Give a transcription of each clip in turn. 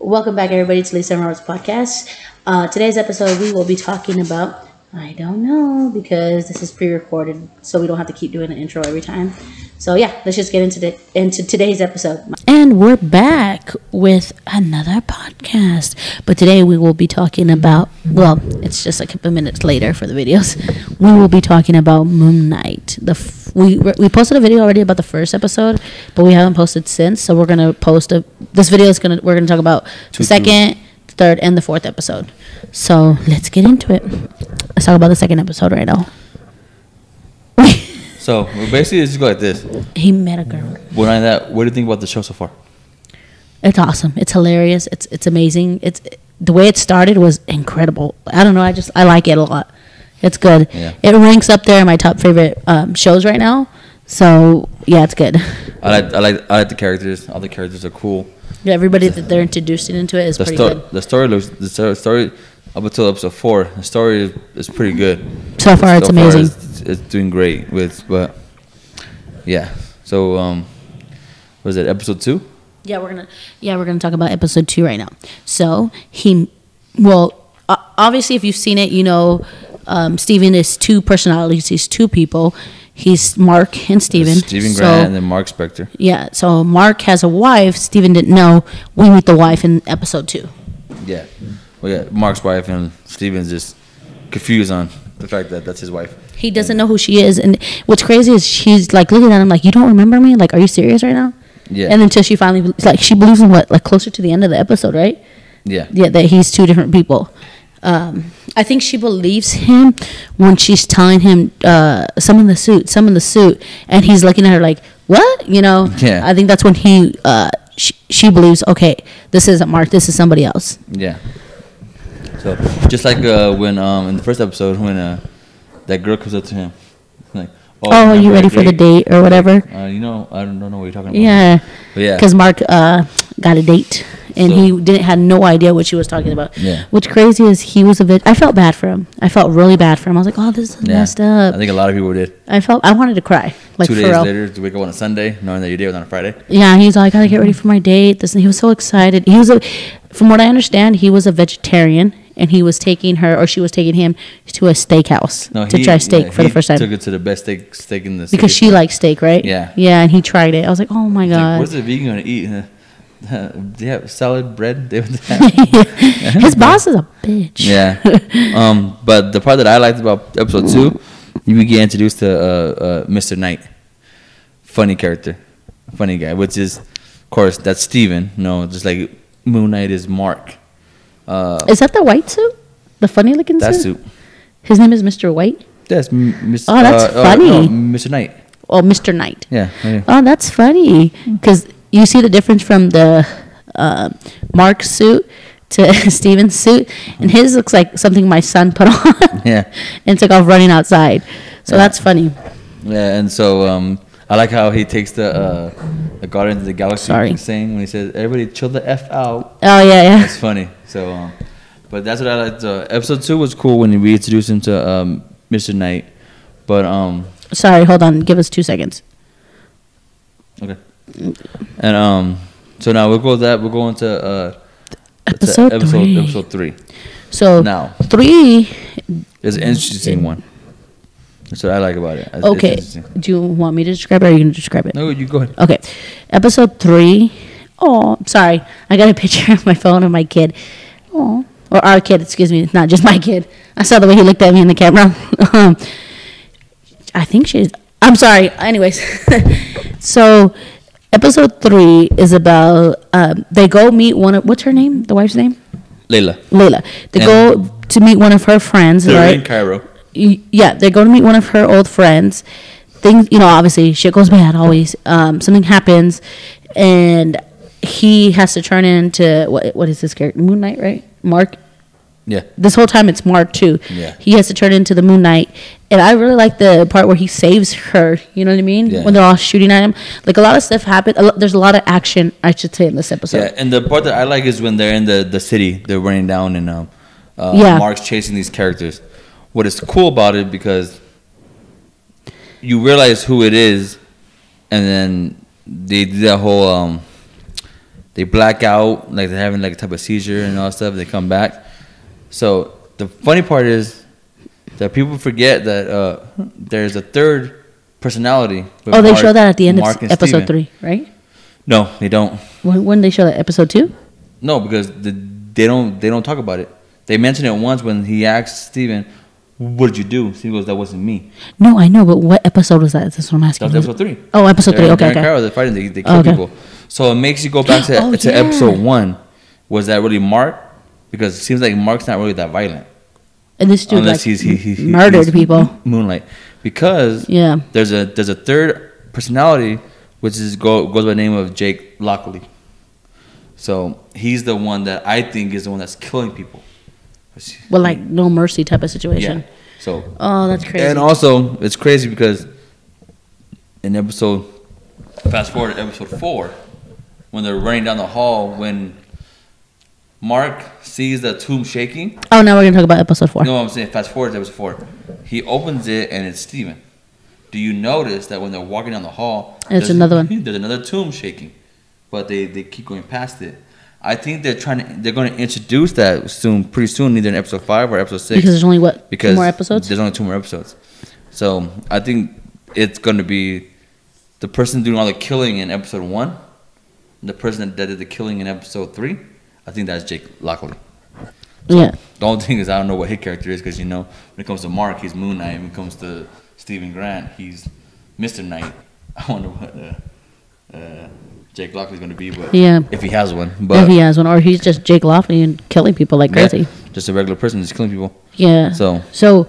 Welcome back, everybody, to Lisa Roberts podcast. Today's episode, we will be talking about, I don't know, because this is pre-recorded, so we don't have to keep doing the intro every time. So yeah, let's just get into today's episode. And we're back with another podcast. But today we will be talking about, well, it's just a couple minutes later for the videos. We will be talking about Moon Knight. We posted a video already about the first episode, but we haven't posted since. So we're gonna post this video is we're gonna talk about the second, third, and the fourth episode. So let's get into it. Let's talk about the second episode right now. So basically, it's just go like this. He met a girl. What do you think about the show so far? It's awesome. It's hilarious. It's amazing. The way it started was incredible. I don't know. I like it a lot. It's good. Yeah. It ranks up there in my top favorite shows right now. So yeah, it's good. I like the characters. All the characters are cool. Yeah, everybody that they're introducing into it is pretty good. The story up until episode 4. The story is pretty good. So far, it's amazing. It's doing great but yeah. So was it episode 2? Yeah, we're gonna talk about episode 2 right now. So obviously, if you've seen it, you know Steven is two personalities. He's two people. He's Mark and Steven. Steven Grant and then Mark Spector. Yeah. So Mark has a wife. Steven didn't know. We meet the wife in episode 2. Yeah. Well, yeah, Mark's wife and Steven's just confused on the fact that that's his wife. He doesn't know who she is, and what's crazy is she's like looking at him like, "You don't remember me? Like, are you serious right now?" Yeah. And until she finally, like, she believes in closer to the end of the episode, right? Yeah. Yeah, that he's two different people. I think she believes him when she's telling him, some in the suit, and he's looking at her like, "What?" You know? Yeah. I think that's when she believes, okay, this isn't Mark, this is somebody else. Yeah. So just like when in the first episode when that girl comes up to him, like, "Oh, are you ready for the date or whatever?" I don't know what you're talking about. Yeah. But yeah. Because Mark got a date and he had no idea what she was talking about. Yeah. What's crazy is he was I felt bad for him. I felt really bad for him. I was like, "Oh, this is messed up." I think a lot of people did. I wanted to cry. Like 2 days later, to wake up on a Sunday, knowing that your date was on a Friday. Yeah, he's like, "I gotta get ready for my date." He was so excited. From what I understand, he was a vegetarian. And he was taking her, or she was taking him, to a steakhouse to try steak for the first time. He took it to the best steak in the city. Because she likes steak, right? Yeah. Yeah, and he tried it. I was like, "Oh my god!" Like, what's the vegan gonna eat? They have salad, bread. His boss is a bitch. Yeah. But the part that I liked about episode 2, you get introduced to Mr. Knight, funny character, funny guy, which is, of course, that's Steven. No, just like Moon Knight is Mark. Is that the white suit? The funny looking suit? That suit. His name is Mr. White? That's Mr. Oh, that's funny. No, Mr. Knight. Oh, Mr. Knight. Yeah. Oh, that's funny. Because you see the difference from the Mark suit to Steven's suit. And his looks like something my son put on. Yeah. And took off running outside. So that's funny. Yeah, and so I like how he takes the Guardians of the Galaxy saying when he says, "Everybody chill the F out." Oh, yeah. It's funny. So, but that's what I liked. Episode 2 was cool when we introduced him to Mr. Knight. But sorry, hold on. Give us 2 seconds. Okay. And so now we'll go into episode 3. Episode 3. So now 3 is an interesting one. That's what I like about it. Okay. Do you want me to describe it, or are you going to describe it? No, you go ahead. Okay. Episode 3. Oh, sorry. I got a picture of my phone of my kid. Oh. Or our kid, excuse me. It's not just my kid. I saw the way he looked at me in the camera. I think I'm sorry. Anyways. So, episode 3 is about, they go meet what's her name? The wife's name? Layla. They go to meet one of her friends, right? They're in Cairo. Yeah, they go to meet one of her old friends. Things, obviously, shit goes bad always. Something happens, and he has to turn into what is this character? Moon Knight, right? Mark. Yeah. This whole time it's Mark too. Yeah. He has to turn into the Moon Knight, and I really like the part where he saves her. You know what I mean? Yeah. When they're all shooting at him, like a lot of stuff happened. There's a lot of action, I should say, in this episode. Yeah, and the part that I like is when they're in the city, they're running down, and Mark's chasing these characters. What is cool about it, because you realize who it is, and then they do that whole they black out, like they're having like a type of seizure and all that stuff. They come back. So the funny part is that people forget that there's a third personality. Oh, they show that at the end of episode 3, right? No, they don't. When they show that, episode 2? No, because they don't talk about it. They mention it once when he asks Steven, "What did you do?" He goes, "That wasn't me." No, I know, but what episode was that? That's what I'm asking. That was episode 3. Oh, episode 3. Okay, okay. They're fighting. They kill people. So it makes you go back to episode 1. Was that really Mark? Because it seems like Mark's not really that violent. And this dude unless like he murdered people. Moonlight, because there's a third personality which goes by the name of Jake Lockley. So he's the one that I think is the one that's killing people. Well, like no mercy type of situation. Yeah. So. Oh, that's crazy. And also, it's crazy because in fast forward to episode 4, when they're running down the hall, when Mark sees the tomb shaking. Oh, now we're gonna talk about episode 4. No, I'm saying fast forward to episode 4. He opens it and it's Steven. Do you notice that when they're walking down the hall, there's another one. There's another tomb shaking, but they keep going past it. I think they're going to introduce that pretty soon, either in episode 5 or episode 6. Because there's only 2 more episodes. There's only 2 more episodes, so I think it's going to be the person doing all the killing in episode 1, the person that did the killing in episode 3. I think that's Jake Lockley. So yeah. The only thing is I don't know what his character is because when it comes to Mark, he's Moon Knight. When it comes to Stephen Grant, he's Mr. Knight. I wonder what Jake Lockley's going to be, but if he has one. But if he has one, or he's just Jake Lockley and killing people like crazy. Just a regular person just killing people. Yeah. So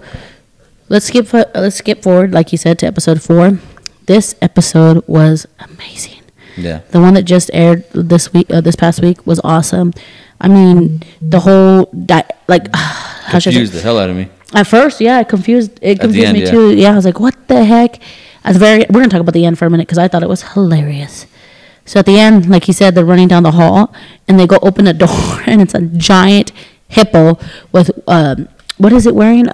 let's skip forward, like you said, to episode 4. This episode was amazing. Yeah. The one that just aired this past week was awesome. I mean, the whole confused the hell out of me. At first, it confused end, me too. Yeah, I was like, what the heck? We're gonna talk about the end for a minute because I thought it was hilarious. So at the end, like he said, they're running down the hall and they go open the door and it's a giant hippo with what is it wearing?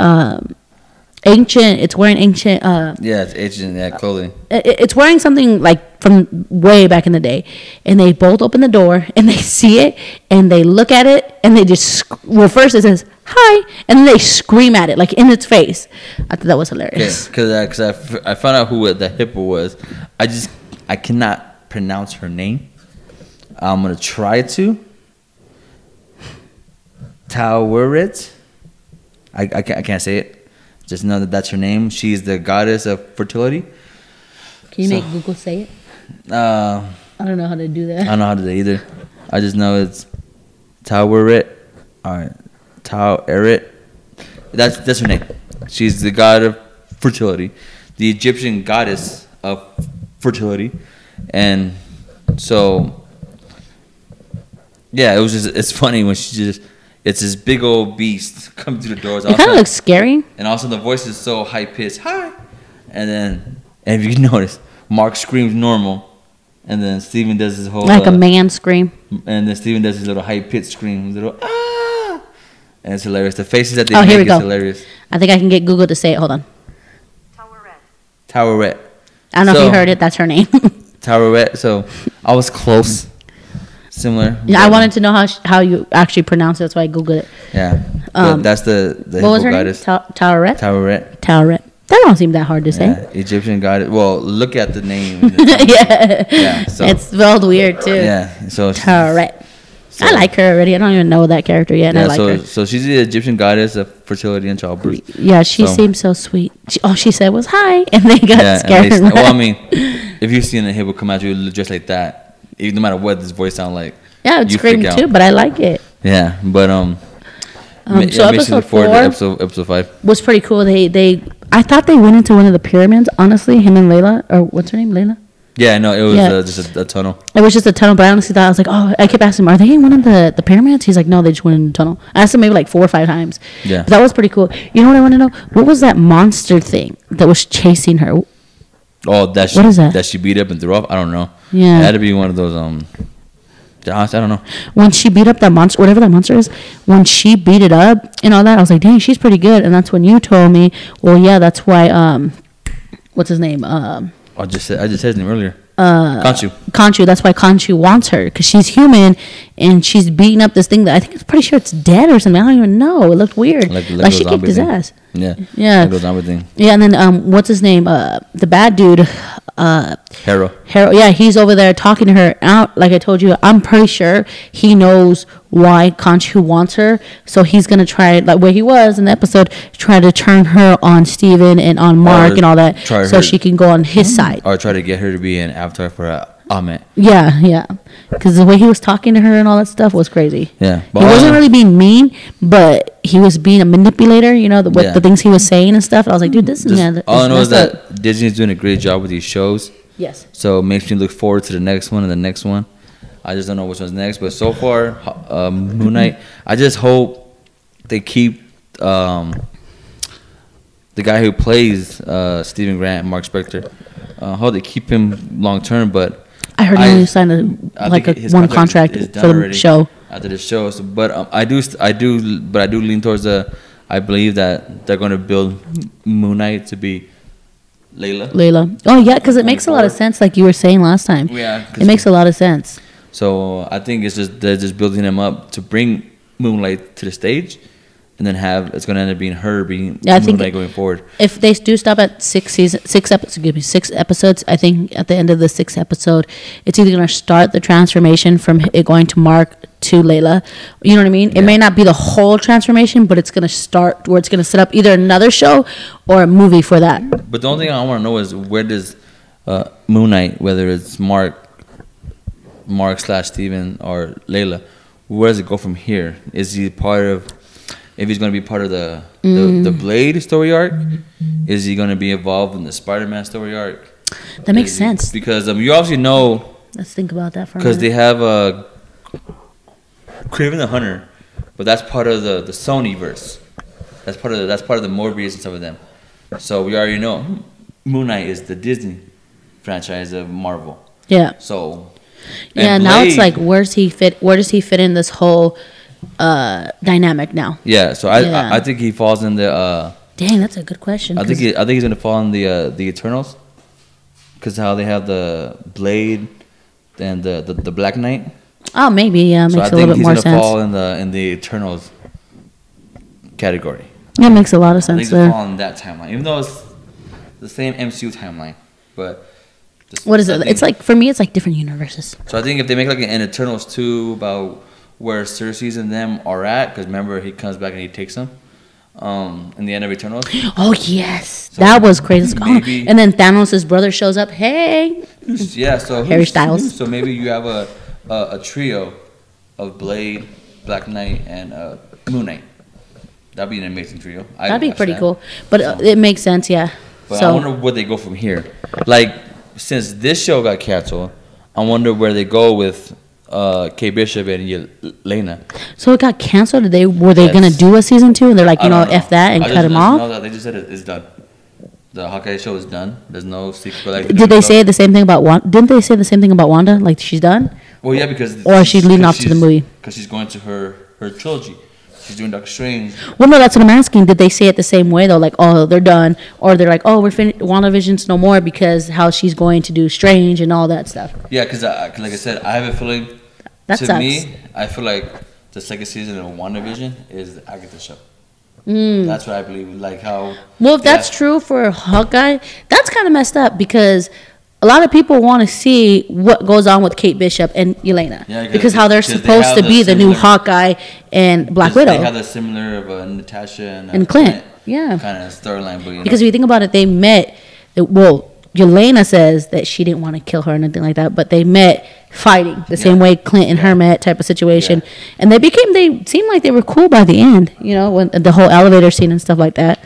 It's wearing ancient. It's ancient clothing. It's wearing something like from way back in the day, and they both open the door and they see it and they look at it and they just first it says hi and then they scream at it like in its face. I thought that was hilarious. Because I found out who the hippo was. I cannot pronounce her name. I'm gonna try to. Tawaret. I can't say it. Just know that that's her name. She's the goddess of fertility. Can you make Google say it? I don't know how to do that. I don't know how to do that either. I just know it's Taweret. Alright. Taweret. That's her name. She's the god of fertility. The Egyptian goddess of fertility. And so it's funny when it's this big old beast coming through the doors. It kind of looks scary. And also the voice is so high pitched. Hi. And if you notice, Mark screams normal. And then Steven does his whole... like a man scream. And then Steven does his little high pitched scream. His little ah. And it's hilarious. The faces that they make is hilarious. I think I can get Google to say it. Hold on. Taweret. I don't know if you heard it. That's her name. Taweret. So I was close. Similar. Yeah, I wanted to know how you actually pronounce it. That's why I Googled it. Yeah. That's the what was her goddess. name? Taweret? Taweret. That don't seem that hard to say. Egyptian goddess. Well, look at the name. Yeah. So. It's spelled weird too. Yeah. So Taweret. So, I like her already. I don't even know that character yet. And I like her. So she's the Egyptian goddess of fertility and childbirth. Yeah, she seems so sweet. All she said was hi, and they got scared. Well, I mean, if you've seen a hippo come at you just like that, no matter what this voice sounds like. Yeah, it's screaming too, but I like it. Yeah, but so episode 4 episode 5 was pretty cool. I thought they went into one of the pyramids. Honestly, him and Layla, or what's her name, Layla? Yeah, no, it was just a tunnel. It was just a tunnel, but I honestly thought, I was like, I kept asking him, are they in one of the pyramids? He's like, no, they just went in the tunnel. I asked him maybe like 4 or 5 times. Yeah. But that was pretty cool. You know what I want to know? What was that monster thing that was chasing her? Oh, what is that? That she beat up and threw off? I don't know. Yeah. It had to be one of those, I don't know. When she beat up that monster, whatever that monster is, when she beat it up and all that, I was like, dang, she's pretty good. And that's when you told me, well, yeah, that's why, what's his name? I just said his name earlier. Khonshu. That's why Khonshu wants her, because she's human and she's beating up this thing that I think it's pretty sure it's dead or something. I don't even know. It looked weird. Like she kicked his ass. Yeah. Yeah. Like zombie thing. Yeah, and then what's his name? The bad dude. Harrow. Yeah, he's over there talking to her. Out, like I told you, I'm pretty sure he knows why Khonshu wants her. So he's gonna try, like where he was in the episode, try to turn her on Steven and on Mark and all that, so she can go on his side. Or try to get her to be an avatar for Ahmet. Yeah. Because the way he was talking to her and all that stuff was crazy. Yeah. He wasn't really being mean, but he was being a manipulator, the things he was saying and stuff. I was like, dude, this is... All I know is that Disney's doing a great job with these shows. Yes. So it makes me look forward to the next one and the next one. I just don't know which one's next. But so far, Moon Knight, I just hope they keep the guy who plays Stephen Grant and Mark Spector. I hope they keep him long term, but... I heard he only signed one contract for the show. After the show, but I do lean towards I believe that they're going to build Moon Knight to be Layla. Oh yeah, because it makes a lot of sense, like you were saying last time. Yeah, it makes a lot of sense. So I think they're just building him up to bring Moonlight to the stage, and then it's going to end up being her being Moonlight going forward. If they do stop at 6 episodes, I think at the end of the 6th episode, it's either going to start the transformation from it going to Mark to Layla. You know what I mean? Yeah. It may not be the whole transformation, but it's going to start where it's going to set up either another show or a movie for that. But the only thing I want to know is where does Moon Knight, whether it's Mark/Steven or Layla, where does it go from here? Is he part of... If he's going to be part of the Blade story arc, is he going to be involved in the Spider-Man story arc? That makes sense. Because you obviously know... Let's think about that for a minute. Because they have Kraven the Hunter, but that's part of the Sony-verse. That's part of the Morbius and stuff of them. So we already know Moon Knight is the Disney franchise of Marvel. Yeah. So... Yeah, now it's like, where does he fit in this whole... dynamic now? Yeah, so I think he falls in the dang, that's a good question. I think he's gonna fall in the Eternals, because how they have the Blade and the Black Knight. Oh, maybe, yeah, makes a little bit more sense. So I think he's gonna fall in the Eternals category. Yeah, makes a lot of sense. I think he'll fall in that timeline, even though it's the same MCU timeline, but what is it? It's like, for me, it's like different universes. So I think if they make like an Eternals 2 about where Cersei's and them are at, because remember, he comes back and he takes them in the end of Eternals. Oh, yes. So that was crazy. Maybe, and then Thanos' brother shows up. Hey. Yeah, so Harry Styles. So maybe you have a trio of Blade, Black Knight, and Moon Knight. That'd be an amazing trio. That'd be pretty cool. But it makes sense, yeah. But I wonder where they go from here. Like, since this show got canceled, I wonder where they go with... Kate Bishop and Yelena. So it got canceled. Were they gonna do a season 2? And they're like, F that and cut him off. No, they just said it's done. The Hawkeye show is done. There's no sequel. Like, did they say the same thing about Wanda? Didn't they say the same thing about Wanda? Like she's done? Well, yeah, because or she's leading off to the movie because she's going to her trilogy. She's doing Doctor Strange. Well, no, that's what I'm asking. Did they say it the same way though? Like, oh, they're done, or they're like, oh, we're finished. WandaVision's no more because how she's going to do Strange and all that stuff. Yeah, because like I said, I have a feeling. That sucks. Me, I feel like the second season of WandaVision is the Agatha show. That's what I believe. Like how. Well, if that's true for Hawkeye, that's kind of messed up because a lot of people want to see what goes on with Kate Bishop and Yelena. Yeah, because how they're supposed to be the new Hawkeye and Black Widow. They have the similar of Natasha and Clint. Yeah. Kind of storyline. Because if you think about it, they met. Yelena says that she didn't want to kill her or anything like that, but they met fighting the same way Clint and her met, type of situation. Yeah. And they seemed like they were cool by the end, when the whole elevator scene and stuff like that.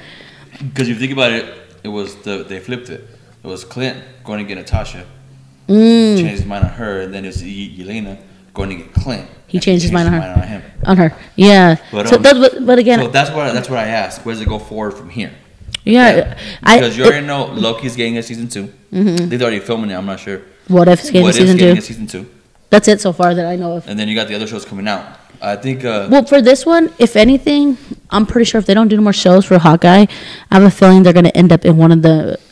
Because if you think about it, they flipped it. It was Clint going to get Natasha, changed his mind on her, and then it was Yelena going to get Clint. He changed his mind on her. On her, yeah. But, but again, so that's what I asked. Where does it go forward from here? Yeah, because you already know Loki's getting a season 2. Mm-hmm. They're already filming it. I'm not sure. What if it's getting a season 2? That's it so far that I know of. And then you got the other shows coming out. I think. Well, for this one, if anything, I'm pretty sure if they don't do more shows for Hawkeye, I have a feeling they're gonna end up in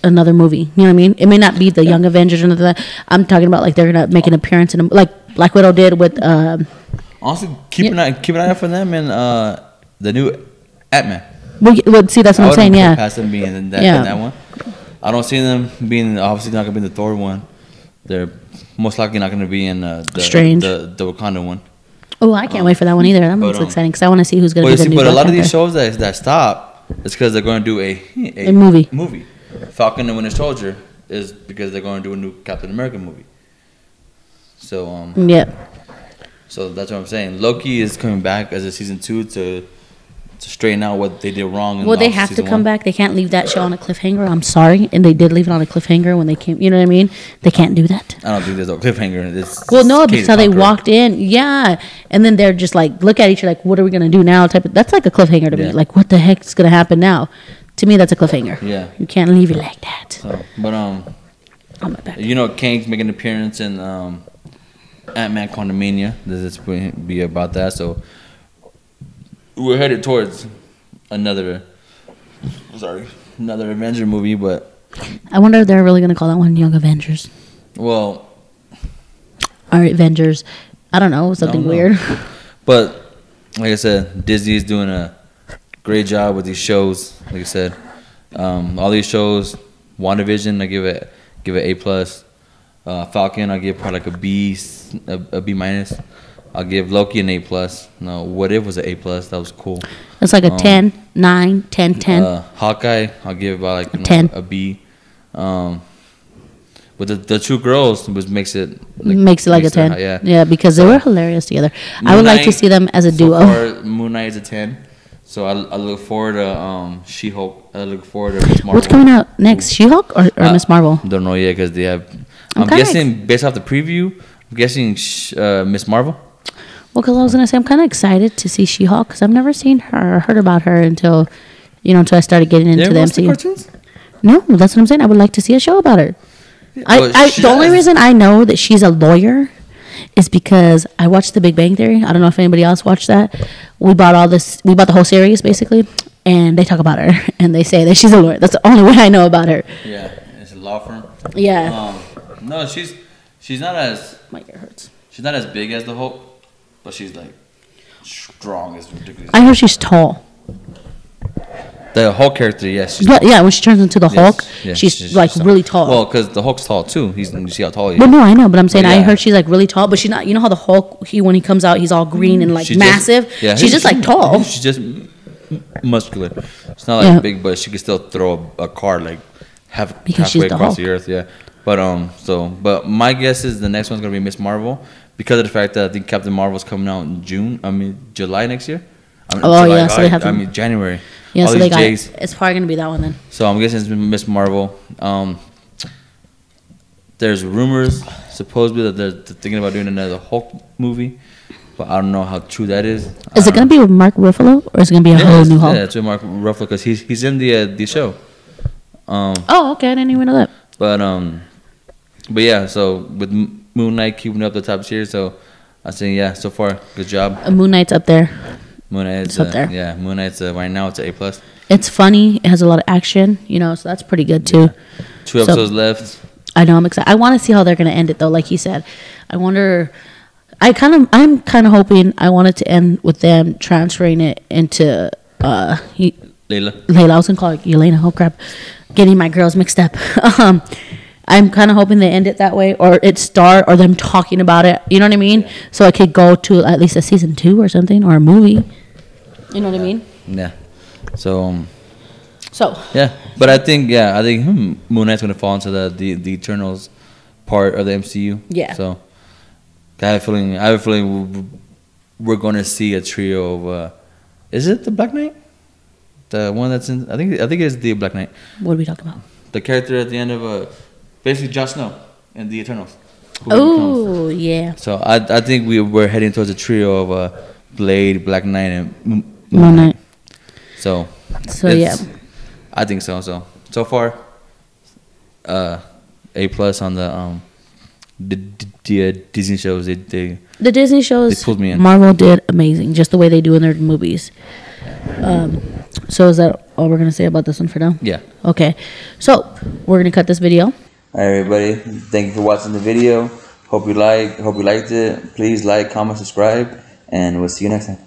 another movie. You know what I mean? It may not be the Young Avengers or anything like that. I'm talking about like they're gonna make an appearance in like Black Widow did with. Honestly, keep an eye out for them and the new Ant-Man. Well, see, that's what I'm saying. Yeah. Past them being in that one. I don't see them being obviously not gonna be in the Thor one. They're most likely not gonna be in Strange. the Wakanda one. Oh, I can't wait for that one either. That one's exciting because I want to see who's gonna be the new. But a lot of these shows that stop, it's because they're going to do a movie. Falcon and Winter Soldier is because they're going to do a new Captain America movie. So yeah. So that's what I'm saying. Loki is coming back as a season 2 to straighten out what they did wrong. Well, they have to come back. They can't leave that show on a cliffhanger. I'm sorry, and they did leave it on a cliffhanger when they came. You know what I mean? They can't do that. I don't think there's no cliffhanger. No, because how they walked in, yeah, and then they're just like look at each other like, what are we gonna do now? That's like a cliffhanger to me. Like, what the heck is gonna happen now? To me, that's a cliffhanger. Yeah, you can't leave it like that. So, but you know, Kang's making an appearance in Ant-Man Quantumania. This will be about that. So we're headed towards another Avenger movie, but I wonder if they're really gonna call that one Young Avengers. Well, or Avengers. I don't know, something weird. But like I said, Disney is doing a great job with these shows. Like I said, all these shows. WandaVision, I give it A+. Falcon, I give probably like a B minus. I'll give Loki an A+. No, What If was an A+. That was cool. It's like a 10, 9, 10, 10. Hawkeye, I'll give about like 10. A B. But the two girls makes it like a 10. Yeah, because they were hilarious together. I would like to see them as a duo. So Moon Knight is a 10. So I look forward to She-Hulk. I look forward to Miss Marvel. What's coming out next, She-Hulk or Miss Marvel? Don't know yet because they have. I'm guessing based off the preview. I'm guessing Miss Marvel. Well, because I was gonna say I'm kind of excited to see She-Hulk because I've never seen her or heard about her until I started getting into the MCU. Cartoons? No, that's what I'm saying. I would like to see a show about her. The only reason I know that she's a lawyer is because I watched The Big Bang Theory. I don't know if anybody else watched that. We bought the whole series basically, and they talk about her and they say that she's a lawyer. That's the only way I know about her. Yeah, it's a law firm. Yeah. No, she's not as. My ear hurts. She's not as big as the Hulk, but she's like strong as ridiculous. I heard she's tall. The Hulk character, yes. Yeah, when she turns into the Hulk, she's like really tall. Well, because the Hulk's tall too. You see how tall he is. Well, no, I know, but I'm saying I heard she's like really tall, but she's not. You know how the Hulk, when he comes out, he's all green and like massive. She's just like tall. She's just muscular. It's not like big, but she can still throw a car like halfway across the earth. Yeah, but my guess is the next one's gonna be Miss Marvel because of the fact that I think Captain Marvel's coming out in July next year. So they have. January. Yeah, so they got it. It's probably gonna be that one then. So I'm guessing it's Miss Marvel. There's rumors supposedly that they're thinking about doing another Hulk movie, but I don't know how true that is. Is it gonna be with Mark Ruffalo or is it gonna be a whole new Hulk? Yeah, it's with Mark Ruffalo because he's in the show. Okay, I didn't even know that. But yeah, so with Moon Knight keeping up the top tier, so I say so far good job. Moon Knight's up there. Moon Knight's up there. Yeah, Moon Knight's right now it's an A+. It's funny. It has a lot of action, so that's pretty good too. Yeah. 2 episodes left. I know. I'm excited. I want to see how they're gonna end it though. Like you said, I wonder. I'm kind of hoping. I want it to end with them transferring it into Layla. I was gonna call it Elena. Oh crap, getting my girls mixed up. I'm kind of hoping they end it that way, or or them talking about it. You know what I mean? Yeah. So it could go to at least a season 2 or something, or a movie. You know what I mean? Yeah. So. Yeah, but I think Moon Knight's gonna fall into the Eternals part of the MCU. Yeah. So. I have a feeling we're gonna see a trio of. Is it the Black Knight? The one that's in. I think it's the Black Knight. What are we talking about? The character at the end of basically Jon Snow in the Eternals. Oh yeah. So I think we're heading towards a trio of Blade, Black Knight, and Moon Knight. So yeah. I think so. So far, A+ on the Disney shows. The Disney shows. They pulled me in. Marvel did amazing, just the way they do in their movies. So is that all we're gonna say about this one for now? Yeah. Okay. So we're gonna cut this video. All right, everybody. Thank you for watching the video. Hope you liked it. Please like, comment, subscribe, and we'll see you next time.